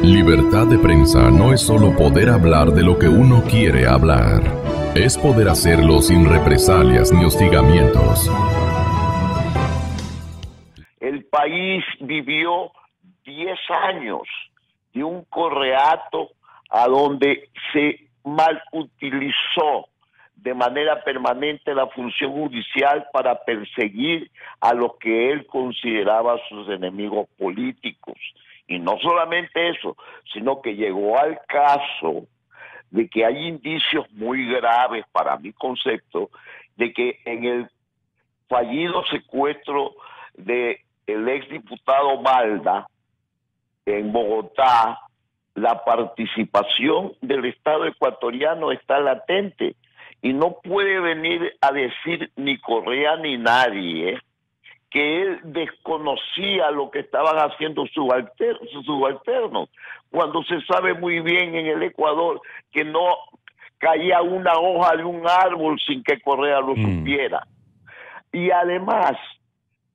Libertad de prensa no es solo poder hablar de lo que uno quiere hablar. Es poder hacerlo sin represalias ni hostigamientos. El país vivió 10 años de un correato a donde se mal utilizó de manera permanente la función judicial para perseguir a los que él consideraba sus enemigos políticos. Y no solamente eso, sino que llegó al caso de que hay indicios muy graves para mi concepto de que en el fallido secuestro de el exdiputado Malda en Bogotá, la participación del Estado ecuatoriano está latente y no puede venir a decir ni Correa ni nadie que él desconocía lo que estaban haciendo sus subalternos, cuando se sabe muy bien en el Ecuador que no caía una hoja de un árbol sin que Correa lo supiera. Y además,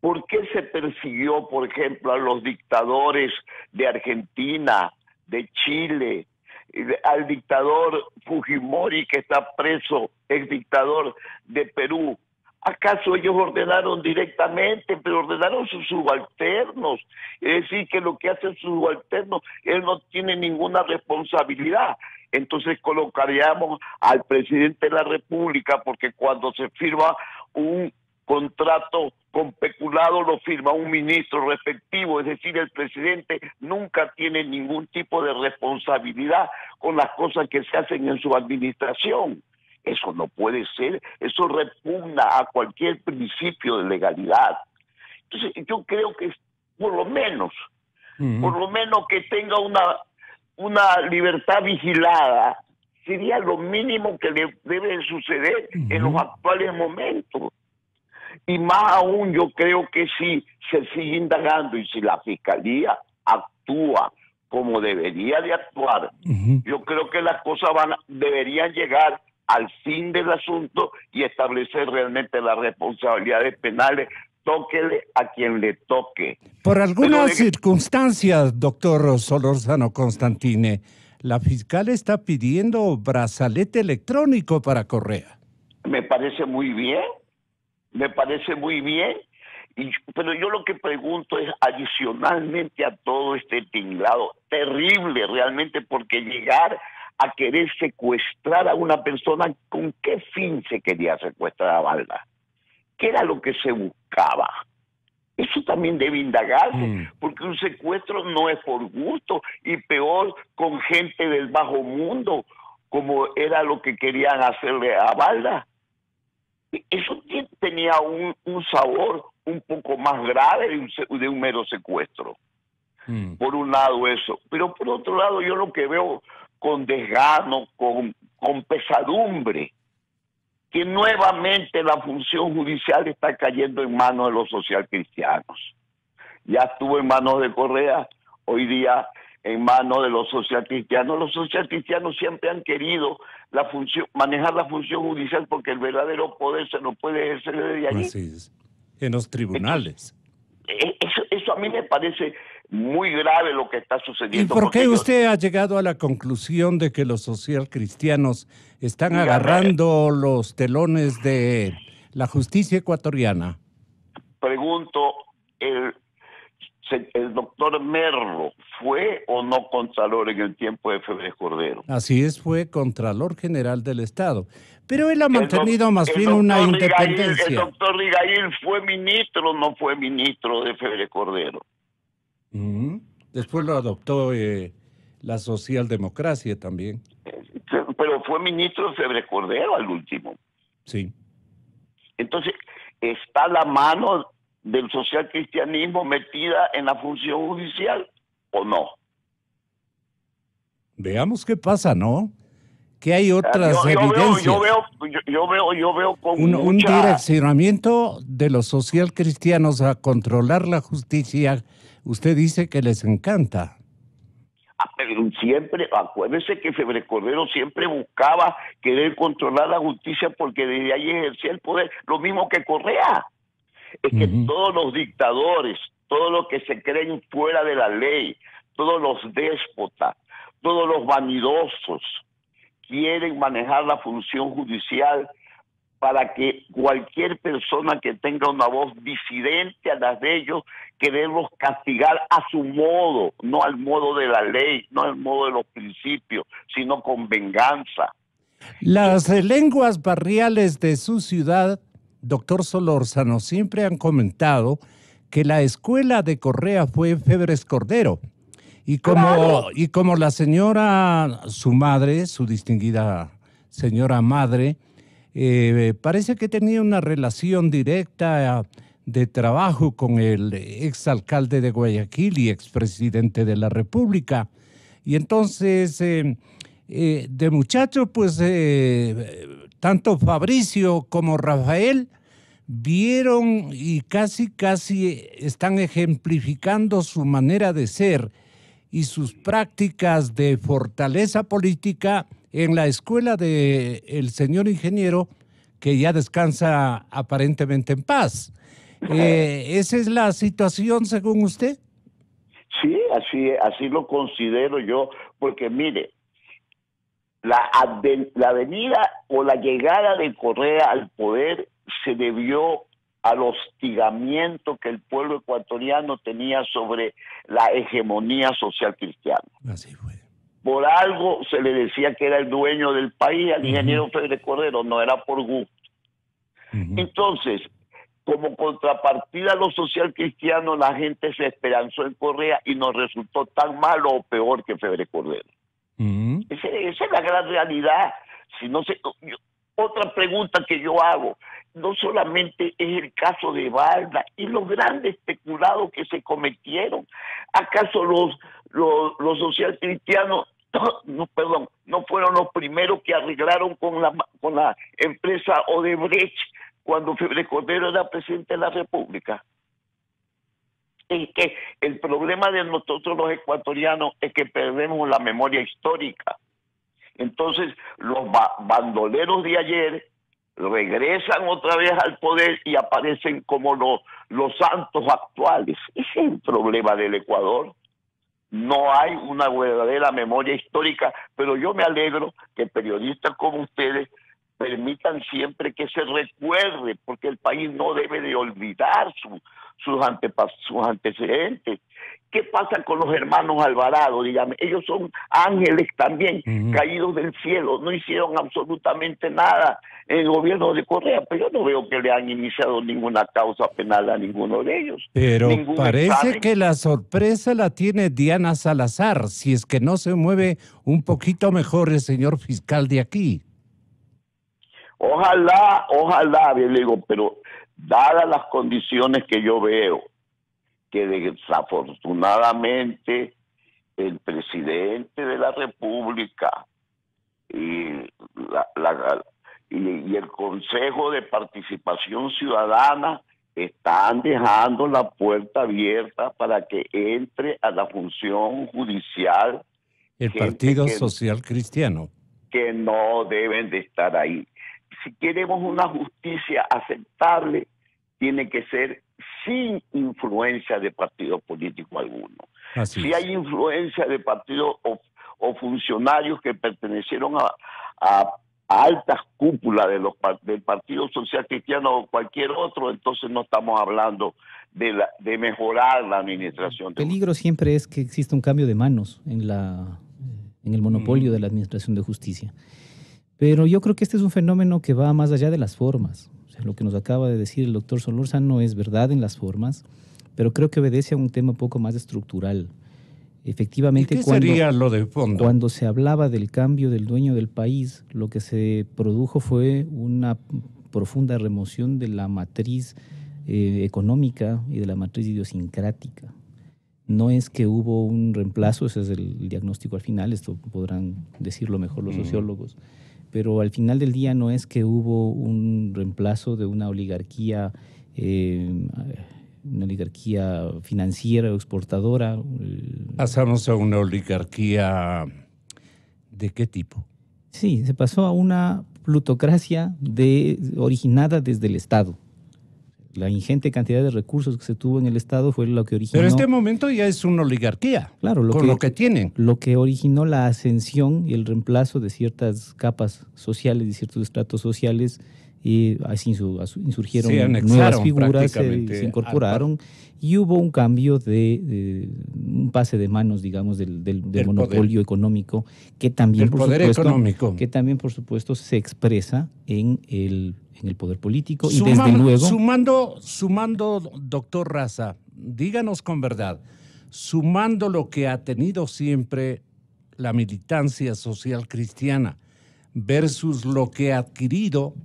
¿por qué se persiguió, por ejemplo, a los dictadores de Argentina, de Chile, al dictador Fujimori que está preso, ex dictador de Perú? ¿Acaso ellos ordenaron directamente, pero ordenaron sus subalternos? Es decir, que lo que hacen sus subalternos, él no tiene ninguna responsabilidad. Entonces colocaríamos al presidente de la República, porque cuando se firma un contrato con peculado lo firma un ministro respectivo, es decir, el presidente nunca tiene ningún tipo de responsabilidad con las cosas que se hacen en su administración. Eso no puede ser, eso repugna a cualquier principio de legalidad. Entonces yo creo que por lo menos que tenga una libertad vigilada, sería lo mínimo que le debe suceder en los actuales momentos. Y más aún yo creo que si se sigue indagando y si la Fiscalía actúa como debería de actuar, yo creo que las cosas deberían llegar al fin del asunto y establecer realmente las responsabilidades penales, tóquele a quien le toque. Por algunas circunstancias, doctor Solórzano Constantine, la fiscal está pidiendo brazalete electrónico para Correa. Me parece muy bien, pero yo lo que pregunto es, adicionalmente a todo este tinglado, terrible realmente, porque llegar a querer secuestrar a una persona, ¿con qué fin se quería secuestrar a Balda? ¿Qué era lo que se buscaba? Eso también debe indagarse, porque un secuestro no es por gusto, y peor con gente del bajo mundo, como era lo que querían hacerle a Balda. Eso tenía un sabor un poco más grave de un mero secuestro. Por un lado eso, pero por otro lado yo lo que veo con desgano, con pesadumbre, que nuevamente la función judicial está cayendo en manos de los socialcristianos. Ya estuvo en manos de Correa, hoy día en manos de los socialcristianos. Los socialcristianos siempre han querido manejar la función judicial porque el verdadero poder se lo puede ejercer desde allí. Así es, en los tribunales. Eso a mí me parece muy grave lo que está sucediendo. ¿Y por qué usted ha llegado a la conclusión de que los socialcristianos están agarrando los telones de la justicia ecuatoriana? Pregunto, ¿el doctor Merlo fue o no contralor en el tiempo de Febres Cordero? Así es, fue Contralor General del Estado. Pero él ha mantenido más bien una independencia. El doctor Rigail fue ministro, no fue ministro de Febres Cordero. Después lo adoptó la socialdemocracia también. Pero fue ministro de Febres Cordero al último. Sí. Entonces, ¿está la mano del socialcristianismo metida en la función judicial o no? Veamos qué pasa, ¿no? Que hay otras evidencias. Yo veo con un direccionamiento de los socialcristianos a controlar la justicia. Usted dice que les encanta. Pero siempre, acuérdese que Febres Cordero siempre buscaba querer controlar la justicia porque desde ahí ejercía el poder, lo mismo que Correa. Es que todos los dictadores, todos los que se creen fuera de la ley, todos los déspotas, todos los vanidosos quieren manejar la función judicial para que cualquier persona que tenga una voz disidente a las de ellos, quererlos castigar a su modo, no al modo de la ley, no al modo de los principios, sino con venganza. Las lenguas barriales de su ciudad, doctor Solórzano, siempre han comentado que la escuela de Correa fue Febres Cordero. Y como la señora, su madre, su distinguida señora madre, parece que tenía una relación directa de trabajo con el exalcalde de Guayaquil y expresidente de la República. Y entonces, de muchacho, pues, tanto Fabricio como Rafael vieron y casi están ejemplificando su manera de ser y sus prácticas de fortaleza política en la escuela del señor ingeniero, que ya descansa aparentemente en paz. ¿Esa es la situación según usted? Sí, así lo considero yo, porque mire, la venida o la llegada de Correa al poder se debió al hostigamiento que el pueblo ecuatoriano tenía sobre la hegemonía social cristiana. Así fue. Por algo se le decía que era el dueño del país al ingeniero Febres Cordero, no era por gusto. Entonces, como contrapartida a lo social cristiano, la gente se esperanzó en Correa y nos resultó tan malo o peor que Febres Cordero. Esa es la gran realidad. Si no se, otra pregunta que yo hago, no solamente es el caso de Balda y los grandes especulados que se cometieron. ¿Acaso los social cristianos no fueron los primeros que arreglaron con la empresa Odebrecht cuando Febres Cordero era presidente de la República? Es que el problema de nosotros los ecuatorianos es que perdemos la memoria histórica. Entonces los bandoleros de ayer regresan otra vez al poder y aparecen como los santos actuales. Ese es el problema del Ecuador. No hay una verdadera memoria histórica, pero yo me alegro que periodistas como ustedes permitan siempre que se recuerde, porque el país no debe de olvidar sus antecedentes. ¿Qué pasa con los hermanos Alvarado? Dígame, ellos son ángeles también, caídos del cielo, no hicieron absolutamente nada en el gobierno de Correa, pero yo no veo que le han iniciado ninguna causa penal a ninguno de ellos. Pero parece examen. Que la sorpresa la tiene Diana Salazar, si es que no se mueve un poquito mejor el señor fiscal de aquí. Ojalá, le digo, pero dadas las condiciones que yo veo, que desafortunadamente el presidente de la República y el Consejo de Participación Ciudadana están dejando la puerta abierta para que entre a la función judicial el Partido Social Cristiano, que no deben de estar ahí. Si queremos una justicia aceptable, tiene que ser sin influencia de partido político alguno. Si hay influencia de partidos o funcionarios que pertenecieron a altas cúpulas del Partido Social Cristiano o cualquier otro, entonces no estamos hablando de mejorar la administración. El peligro siempre es que exista un cambio de manos en el monopolio de la administración de justicia. Pero yo creo que este es un fenómeno que va más allá de las formas. O sea, lo que nos acaba de decir el doctor Solórzano es verdad en las formas, pero creo que obedece a un tema un poco más estructural. Efectivamente, ¿Y qué sería lo de fondo? Cuando se hablaba del cambio del dueño del país, lo que se produjo fue una profunda remoción de la matriz económica y de la matriz idiosincrática. No es que hubo un reemplazo, ese es el diagnóstico al final, esto podrán decirlo mejor los sociólogos, pero al final del día no es que hubo un reemplazo de una oligarquía financiera o exportadora. Pasamos a una oligarquía ¿de qué tipo? Sí, se pasó a una plutocracia originada desde el Estado. la ingente cantidad de recursos que se tuvo en el Estado fue lo que originó... Pero este momento ya es una oligarquía, claro, lo que tienen. Lo que originó la ascensión y el reemplazo de ciertas capas sociales, de ciertos estratos sociales, y así insurgieron nuevas figuras, se incorporaron, y hubo un cambio un pase de manos, digamos, del monopolio económico, que también, por supuesto, se expresa en el poder político y desde luego... Sumando, doctor Raza, díganos con verdad, sumando lo que ha tenido siempre la militancia social cristiana versus lo que ha adquirido,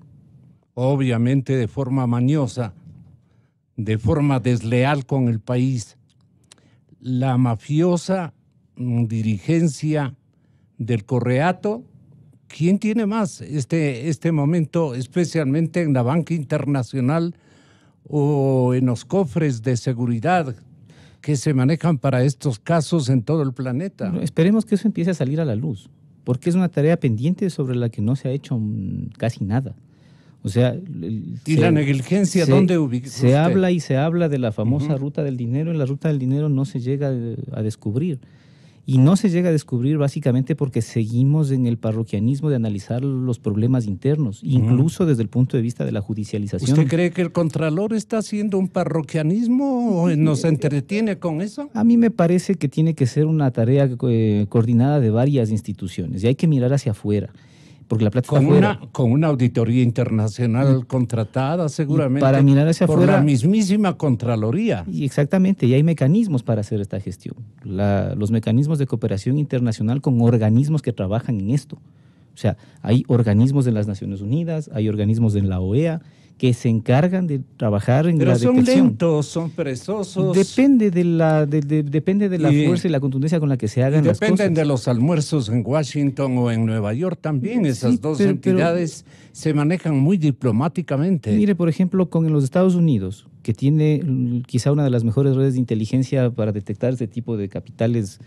obviamente de forma mañosa, de forma desleal con el país, la mafiosa dirigencia del Correato. ¿Quién tiene más este momento, especialmente en la banca internacional o en los cofres de seguridad que se manejan para estos casos en todo el planeta? Bueno, esperemos que eso empiece a salir a la luz, porque es una tarea pendiente sobre la que no se ha hecho casi nada. O sea, ¿y la negligencia dónde ubica usted? Se habla y se habla de la famosa ruta del dinero, y la ruta del dinero no se llega a descubrir. Y no se llega a descubrir básicamente porque seguimos en el parroquianismo de analizar los problemas internos, incluso desde el punto de vista de la judicialización. ¿Usted cree que el Contralor está haciendo un parroquianismo o nos entretiene con eso? A mí me parece que tiene que ser una tarea coordinada de varias instituciones, y hay que mirar hacia afuera. Porque la plata está afuera. Con una auditoría internacional contratada seguramente para mirar hacia por afuera, la mismísima Contraloría. Y exactamente, y hay mecanismos para hacer esta gestión. Los mecanismos de cooperación internacional con organismos que trabajan en esto. O sea, hay organismos de las Naciones Unidas, hay organismos de la OEA que se encargan de trabajar en la detección. Pero son lentos, son perezosos. Depende de la fuerza y la contundencia con la que se hagan las cosas. Dependen de los almuerzos en Washington o en Nueva York también. Esas dos entidades se manejan muy diplomáticamente. Mire, por ejemplo, con los Estados Unidos, que tiene quizá una de las mejores redes de inteligencia para detectar este tipo de capitales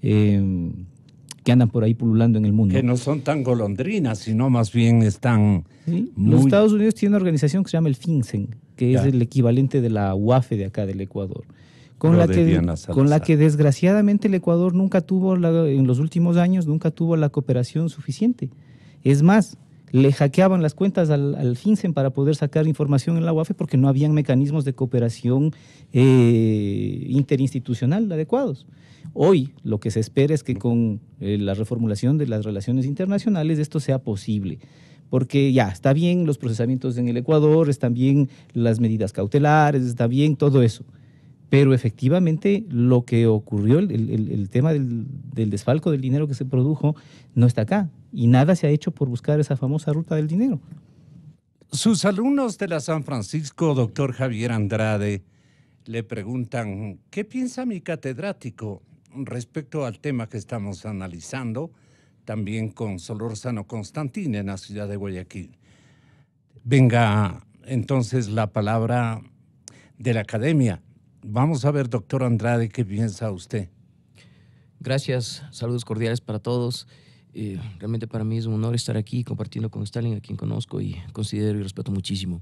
que andan por ahí pululando en el mundo. Que no son tan golondrinas, sino más bien están... ¿Sí? Los Estados Unidos tienen una organización que se llama el FinCEN, que es el equivalente de la UAFE de acá del Ecuador, con la que desgraciadamente el Ecuador nunca tuvo, en los últimos años, nunca tuvo la cooperación suficiente. Es más, le hackeaban las cuentas al FinCEN para poder sacar información en la UAFE porque no habían mecanismos de cooperación interinstitucional adecuados. Hoy lo que se espera es que con la reformulación de las relaciones internacionales esto sea posible, porque ya está bien los procesamientos en el Ecuador, están bien las medidas cautelares, está bien todo eso, pero efectivamente lo que ocurrió, el tema del desfalco del dinero que se produjo, no está acá, y nada se ha hecho por buscar esa famosa ruta del dinero. Sus alumnos de la San Francisco, doctor Javier Andrade, le preguntan, ¿qué piensa mi catedrático respecto al tema que estamos analizando, también con Solórzano Constantín en la ciudad de Guayaquil? Venga entonces la palabra de la academia. Vamos a ver, doctor Andrade, ¿qué piensa usted? Gracias, saludos cordiales para todos. Realmente para mí es un honor estar aquí compartiendo con Stalin, a quien conozco y considero y respeto muchísimo.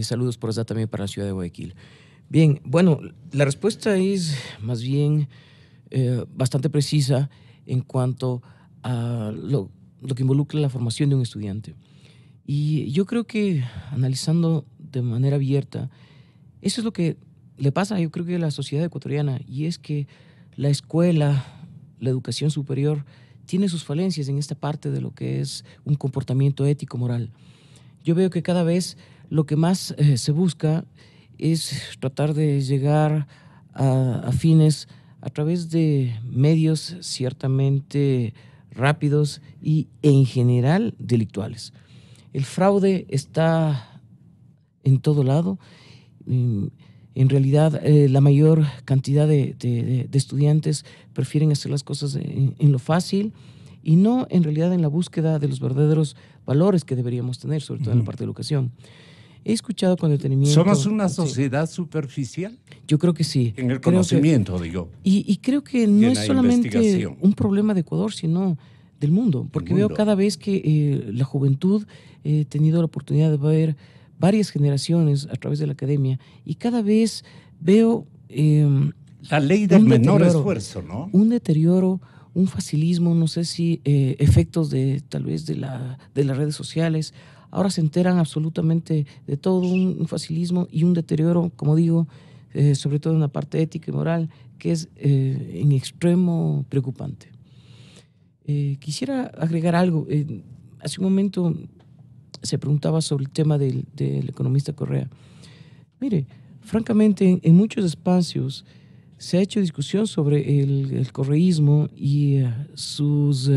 Saludos por allá también para la ciudad de Guayaquil. Bien, bueno, la respuesta es más bien bastante precisa en cuanto a lo que involucra la formación de un estudiante. Y yo creo que analizando de manera abierta, eso es lo que le pasa, yo creo que a la sociedad ecuatoriana, y es que la escuela, la educación superior, tiene sus falencias en esta parte de lo que es un comportamiento ético-moral. Yo veo que cada vez lo que más se busca es tratar de llegar a fines a través de medios ciertamente rápidos y en general delictuales. El fraude está en todo lado. En realidad, la mayor cantidad de estudiantes prefieren hacer las cosas en lo fácil y no en realidad en la búsqueda de los verdaderos valores que deberíamos tener, sobre todo en la parte de educación. He escuchado con detenimiento... ¿Somos una sociedad superficial? Yo creo que sí. En el conocimiento, digo. Y creo que no es solamente un problema de Ecuador, sino del mundo. Porque veo cada vez que la juventud, he tenido la oportunidad de ver varias generaciones a través de la academia y cada vez veo la ley del menor esfuerzo, ¿no? Un deterioro, un facilismo, no sé si efectos de tal vez de las redes sociales. Ahora se enteran absolutamente de todo, un facilismo y un deterioro, como digo, sobre todo en la parte ética y moral, que es en extremo preocupante. Quisiera agregar algo. Hace un momento se preguntaba sobre el tema del economista Correa. Mire, francamente, en muchos espacios se ha hecho discusión sobre el correísmo y sus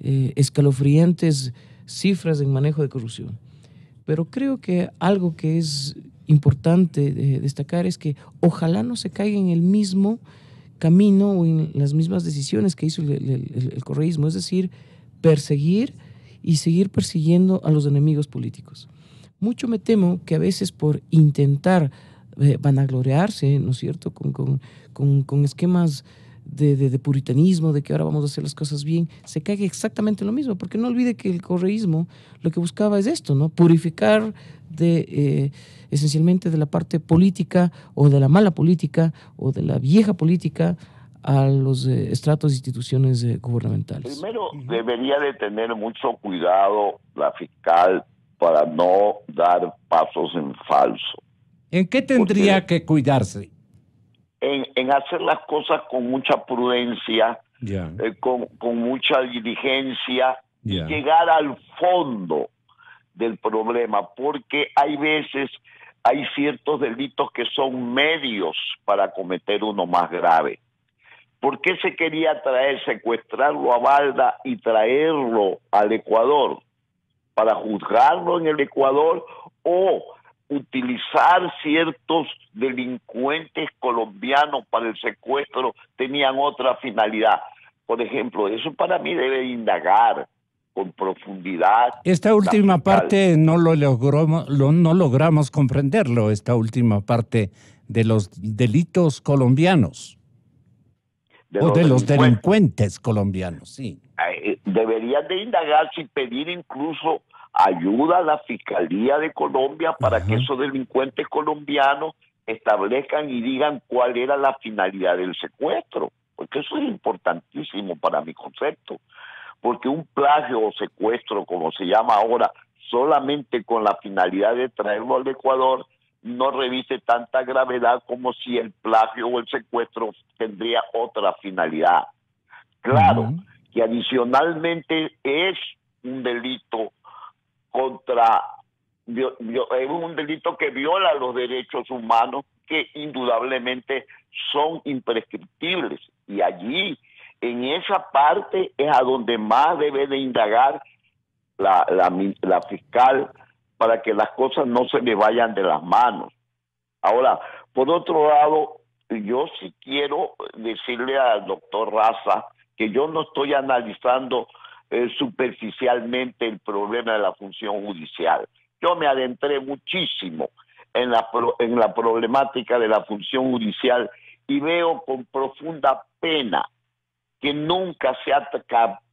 escalofriantes cifras en manejo de corrupción. Pero creo que algo que es importante destacar es que ojalá no se caiga en el mismo camino o en las mismas decisiones que hizo el correísmo, es decir, perseguir y seguir persiguiendo a los enemigos políticos. Mucho me temo que a veces por intentar vanagloriarse, ¿no es cierto?, con esquemas de puritanismo, de que ahora vamos a hacer las cosas bien, se caiga exactamente lo mismo, porque no olvide que el correísmo lo que buscaba es esto, ¿no?, purificar esencialmente de la parte política o de la mala política o de la vieja política a los estratos e instituciones gubernamentales. Primero, debería de tener mucho cuidado la fiscal para no dar pasos en falso. ¿En qué tendría que cuidarse? En hacer las cosas con mucha prudencia, con mucha diligencia, y llegar al fondo del problema, porque hay veces, hay ciertos delitos que son medios para cometer uno más grave. ¿Por qué se quería secuestrarlo a Balda y traerlo al Ecuador? ¿Para juzgarlo en el Ecuador o utilizar ciertos delincuentes colombianos para el secuestro? Tenían otra finalidad. Por ejemplo, eso para mí debe indagar con profundidad. Esta última parte no logramos comprenderlo, esta última parte de los delitos colombianos. De los delincuentes colombianos, sí. Deberían de indagarse y pedir incluso ayuda a la Fiscalía de Colombia para que esos delincuentes colombianos establezcan y digan cuál era la finalidad del secuestro, porque eso es importantísimo para mi concepto, porque un plagio o secuestro, como se llama ahora, solamente con la finalidad de traerlo al Ecuador, no reviste tanta gravedad como si el plagio o el secuestro tendría otra finalidad. Claro, que adicionalmente es un delito es un delito que viola los derechos humanos, que indudablemente son imprescriptibles, y allí, en esa parte, es a donde más debe de indagar la fiscal para que las cosas no se le vayan de las manos. Ahora, por otro lado, yo sí quiero decirle al doctor Raza que yo no estoy analizando superficialmente el problema de la función judicial. Yo me adentré muchísimo en la problemática de la función judicial y veo con profunda pena que nunca se ha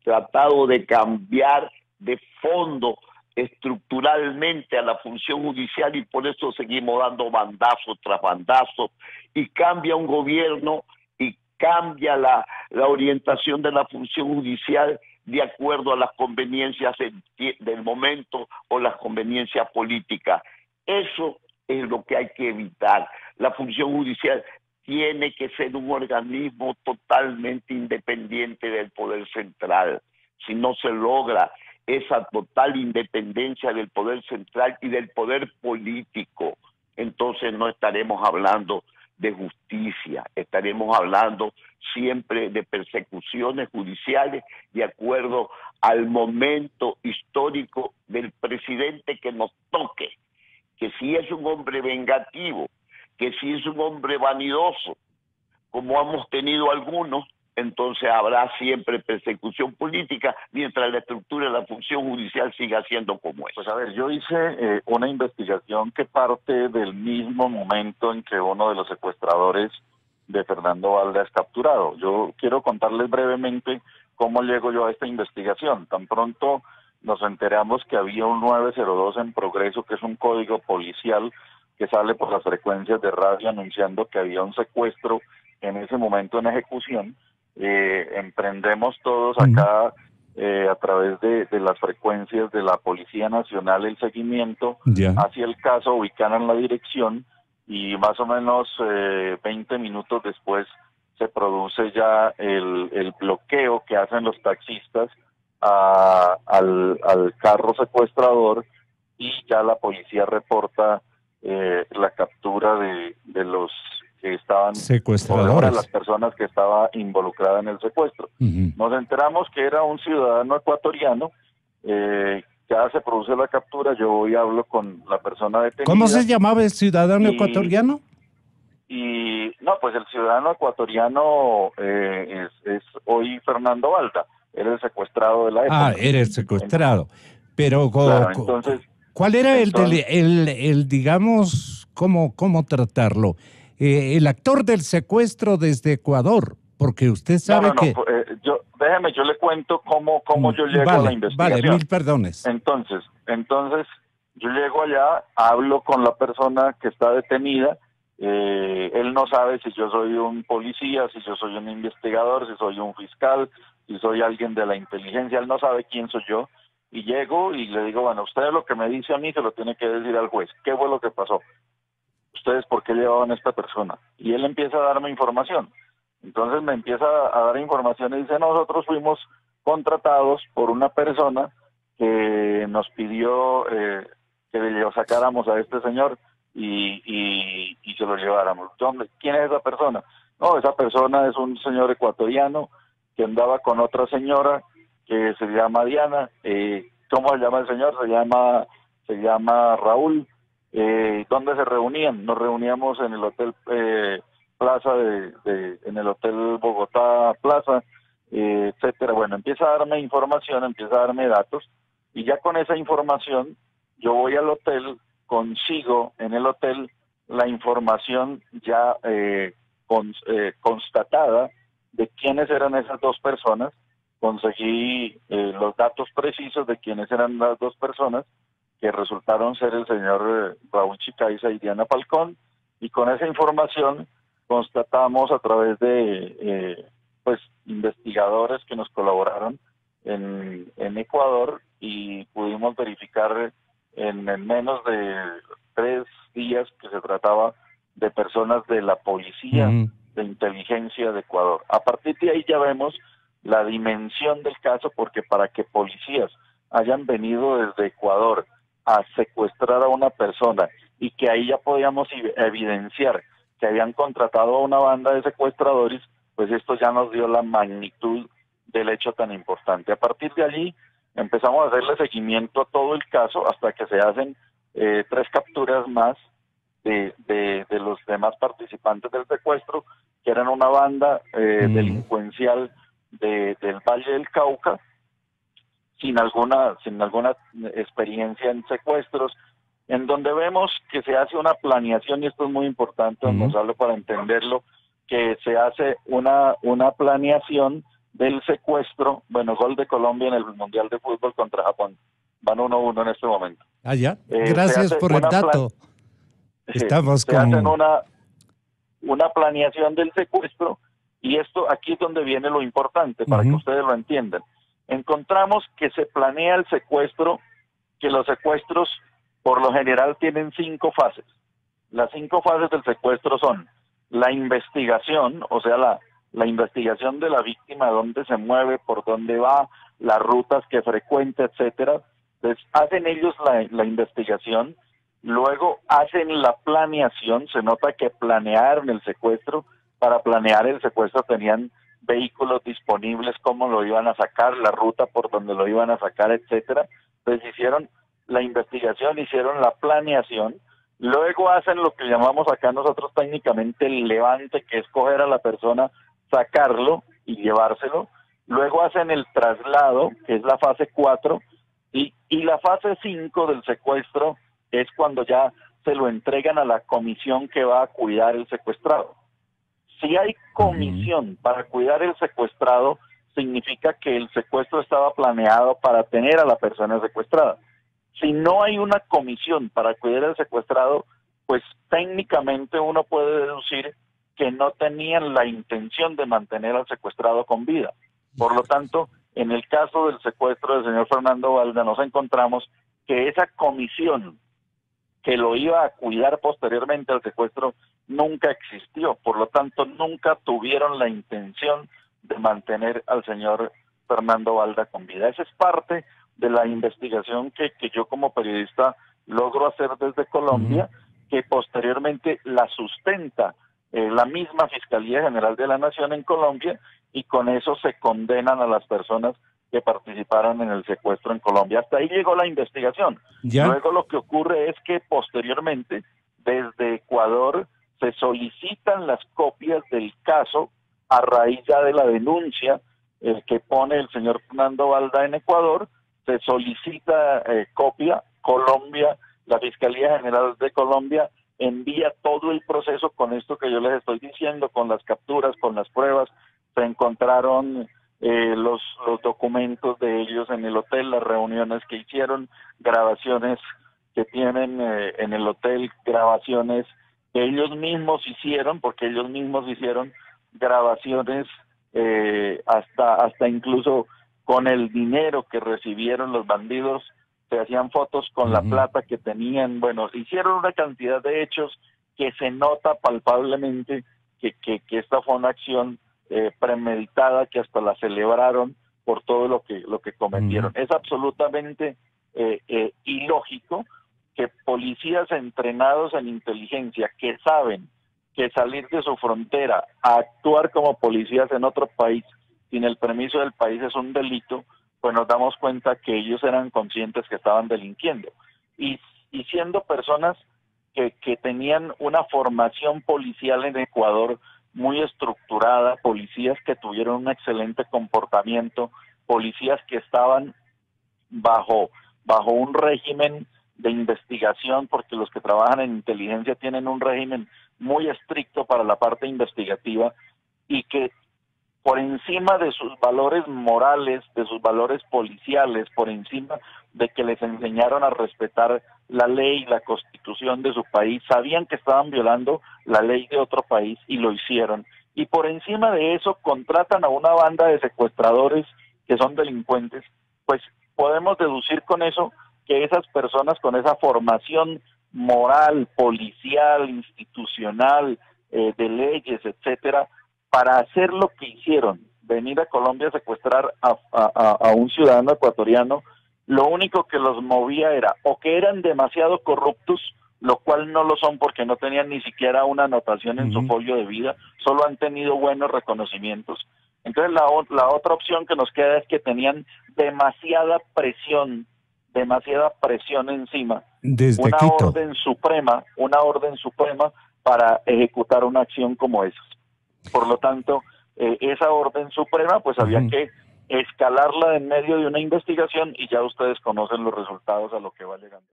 tratado de cambiar de fondo estructuralmente a la función judicial, y por eso seguimos dando bandazo tras bandazo, y cambia un gobierno y cambia la orientación de la función judicial de acuerdo a las conveniencias del momento o las conveniencias políticas. Eso es lo que hay que evitar. La función judicial tiene que ser un organismo totalmente independiente del poder central. Si no se logra esa total independencia del poder central y del poder político, entonces no estaremos hablando de justicia, estaremos hablando siempre de persecuciones judiciales de acuerdo al momento histórico del presidente que nos toque, que si es un hombre vengativo, que si es un hombre vanidoso, como hemos tenido algunos, entonces habrá siempre persecución política mientras la estructura de la función judicial siga siendo como es. Pues a ver, yo hice una investigación que parte del mismo momento en que uno de los secuestradores de Fernando Balda es capturado. Yo quiero contarles brevemente cómo llego yo a esta investigación. Tan pronto nos enteramos que había un 902 en progreso, que es un código policial que sale por las frecuencias de radio anunciando que había un secuestro en ese momento en ejecución. Emprendemos todos acá a través de las frecuencias de la Policía Nacional el seguimiento hacia el caso, ubicaron la dirección y más o menos 20 minutos después se produce ya el bloqueo que hacen los taxistas al carro secuestrador y ya la policía reporta la captura de los que estaban secuestradores, de las personas que estaban involucradas en el secuestro. Nos enteramos que era un ciudadano ecuatoriano. Ya se produce la captura, yo voy y hablo con la persona detenida. ¿Cómo se llamaba el ciudadano ecuatoriano? Y no, pues el ciudadano ecuatoriano es hoy Fernando Balda, era el secuestrado de la época. Ah, era el secuestrado. Pero claro, entonces, ¿cuál era el digamos, cómo tratarlo? El actor del secuestro desde Ecuador, porque usted sabe que... yo le cuento cómo yo llego a la investigación. Vale, mil perdones. Entonces, yo llego allá, hablo con la persona que está detenida, él no sabe si yo soy un policía, si yo soy un investigador, si soy un fiscal, si soy alguien de la inteligencia, él no sabe quién soy yo, y llego y le digo, bueno, usted lo que me dice a mí se lo tiene que decir al juez, ¿qué fue lo que pasó? ¿Ustedes por qué llevaban a esta persona? Y él empieza a darme información. Entonces me empieza a dar información y dice, nosotros fuimos contratados por una persona que nos pidió que le sacáramos a este señor y se lo lleváramos. ¿Quién es esa persona? No, esa persona es un señor ecuatoriano que andaba con otra señora que se llama Diana. ¿Cómo se llama el señor? Se llama Raúl. ¿Dónde se reunían? Nos reuníamos en el Hotel Plaza en el Hotel Bogotá Plaza, etcétera. Bueno, empieza a darme información, empieza a darme datos, y ya con esa información yo voy al hotel, consigo en el hotel la información ya constatada de quiénes eran esas dos personas, conseguí los datos precisos de quiénes eran las dos personas, que resultaron ser el señor Raúl Chicaiza y Diana Falcón, y con esa información constatamos a través de investigadores que nos colaboraron en Ecuador, y pudimos verificar en menos de 3 días que se trataba de personas de la policía de inteligencia de Ecuador. A partir de ahí ya vemos la dimensión del caso, porque para que policías hayan venido desde Ecuador a secuestrar a una persona, y que ahí ya podíamos evidenciar que habían contratado a una banda de secuestradores, pues esto ya nos dio la magnitud del hecho tan importante. A partir de allí empezamos a hacerle seguimiento a todo el caso hasta que se hacen 3 capturas más de los demás participantes del secuestro, que eran una banda delincuencial del Valle del Cauca, sin alguna experiencia en secuestros, en donde vemos que se hace una planeación, y esto es muy importante, Gonzalo, para entenderlo, que se hace una planeación del secuestro. Bueno, gol de Colombia en el Mundial de Fútbol contra Japón. Van 1-1 en este momento. Ah, ya. Gracias por el dato. Estamos se hacen una planeación del secuestro, y esto aquí es donde viene lo importante, para que ustedes lo entiendan. Encontramos que se planea el secuestro, que los secuestros por lo general tienen 5 fases. Las 5 fases del secuestro son la investigación, o sea, la investigación de la víctima, dónde se mueve, por dónde va, las rutas que frecuenta, etcétera. Entonces hacen ellos la investigación, luego hacen la planeación. Se nota que planearon el secuestro. Para planear el secuestro tenían vehículos disponibles, cómo lo iban a sacar, la ruta por donde lo iban a sacar, etcétera. Entonces hicieron la investigación, hicieron la planeación, luego hacen lo que llamamos acá nosotros técnicamente el levante, que es coger a la persona, sacarlo y llevárselo, luego hacen el traslado, que es la fase 4, y la fase 5 del secuestro es cuando ya se lo entregan a la comisión que va a cuidar el secuestrado. Si hay comisión para cuidar el secuestrado, significa que el secuestro estaba planeado para tener a la persona secuestrada. Si no hay una comisión para cuidar al secuestrado, pues técnicamente uno puede deducir que no tenían la intención de mantener al secuestrado con vida. Por lo tanto, en el caso del secuestro del señor Fernando Valda, nos encontramos que esa comisión que lo iba a cuidar posteriormente al secuestro nunca existió. Por lo tanto, nunca tuvieron la intención de mantener al señor Fernando Valda con vida. Esa es parte de la investigación que yo como periodista logro hacer desde Colombia, que posteriormente la sustenta la misma Fiscalía General de la Nación en Colombia, y con eso se condenan a las personas que participaron en el secuestro en Colombia. Hasta ahí llegó la investigación. ¿Ya? Luego lo que ocurre es que posteriormente desde Ecuador se solicitan las copias del caso a raíz ya de la denuncia que pone el señor Fernando Valda en Ecuador. Se solicita copia. Colombia, la Fiscalía General de Colombia envía todo el proceso con esto que yo les estoy diciendo, con las capturas, con las pruebas. Se encontraron los documentos de ellos en el hotel, las reuniones que hicieron, grabaciones que tienen en el hotel, grabaciones que ellos mismos hicieron, porque ellos mismos hicieron grabaciones hasta incluso con el dinero que recibieron los bandidos, se hacían fotos con la plata que tenían. Bueno, hicieron una cantidad de hechos que se nota palpablemente que esta fue una acción premeditada, que hasta la celebraron por todo lo que cometieron. Es absolutamente ilógico que policías entrenados en inteligencia, que saben que salir de su frontera a actuar como policías en otro país sin el permiso del país es un delito, pues nos damos cuenta que ellos eran conscientes que estaban delinquiendo. Y siendo personas que tenían una formación policial en Ecuador muy estructurada, policías que tuvieron un excelente comportamiento, policías que estaban bajo un régimen de investigación, porque los que trabajan en inteligencia tienen un régimen muy estricto para la parte investigativa, y que por encima de sus valores morales, de sus valores policiales, por encima de que les enseñaron a respetar la ley, la constitución de su país, sabían que estaban violando la ley de otro país y lo hicieron. Y por encima de eso contratan a una banda de secuestradores que son delincuentes. Pues podemos deducir con eso que esas personas con esa formación moral, policial, institucional, de leyes, etcétera, para hacer lo que hicieron, venir a Colombia a secuestrar a un ciudadano ecuatoriano, lo único que los movía era o que eran demasiado corruptos, lo cual no lo son porque no tenían ni siquiera una anotación en su folio de vida, solo han tenido buenos reconocimientos. Entonces la otra opción que nos queda es que tenían demasiada presión encima, Desde una Quito. orden suprema para ejecutar una acción como esa. Por lo tanto, esa orden suprema, pues había que escalarla en medio de una investigación, y ya ustedes conocen los resultados a lo que va llegando.